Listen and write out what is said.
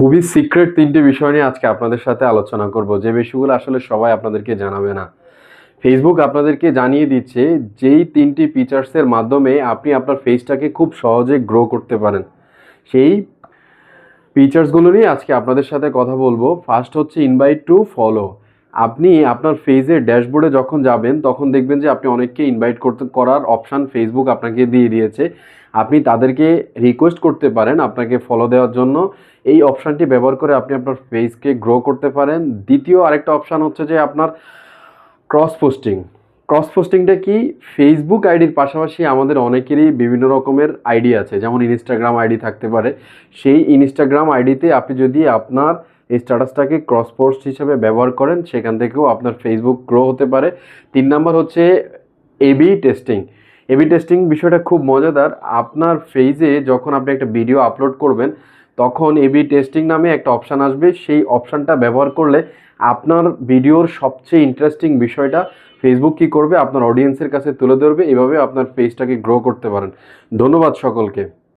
খুবই সিক্রেট ৩টি বিষয় নিয়ে আজকে আপনাদের সাথে আলোচনা করব, যে বিষয়গুলো আসলে সবাই আপনাদেরকে জানাবে না। ফেসবুক আপনাদেরকে জানিয়ে দিচ্ছে যেই ৩টি ফিচার্সের মাধ্যমে আপনি আপনার পেজটাকে খুব সহজে গ্রো করতে পারেন। সেই ফিচার্সগুলো নিয়ে আজকে আপনাদের সাথে কথা বলবো। ফার্স্ট হচ্ছে ইনভাইট টু ফলো। আপনি আপনার পেজের ড্যাশবোর্ডে যখন যাবেন তখন দেখবেন যে আপনি অনেককে ইনভাইট করার অপশান ফেসবুক আপনাকে দিয়ে দিয়েছে। আপনি তাদেরকে রিকোয়েস্ট করতে পারেন আপনাকে ফলো দেওয়ার জন্য। এই অপশানটি ব্যবহার করে আপনি আপনার পেজকে গ্রো করতে পারেন। দ্বিতীয় আরেকটা অপশান হচ্ছে যে আপনার ক্রস পোস্টিং। ক্রস পোস্টিংটা কি? ফেসবুক আইডির পাশাপাশি আমাদের অনেকেরই বিভিন্ন রকমের আইডি আছে, যেমন ইনস্টাগ্রাম আইডি থাকতে পারে। সেই ইনস্টাগ্রাম আইডিতে আপনি যদি আপনার এই স্ট্যাটাসটাকে ক্রস পোস্ট হিসেবে ব্যবহার করেন, সেখান থেকেও আপনার ফেসবুক গ্রো হতে পারে। ৩ নাম্বার হচ্ছে এবি টেস্টিং। এবি টেস্টিং বিষয়টা খুব মজাদার। আপনার পেজে যখন আপনি একটা ভিডিও আপলোড করবেন তখন এবি টেস্টিং নামে একটা অপশান আসবে। সেই অপশানটা ব্যবহার করলে আপনার ভিডিওর সবচেয়ে ইন্টারেস্টিং বিষয়টা ফেসবুক কী করবে, আপনার অডিয়েন্সের কাছে তুলে ধরবে। এভাবে আপনার পেজটাকে গ্রো করতে পারেন। ধন্যবাদ সকলকে।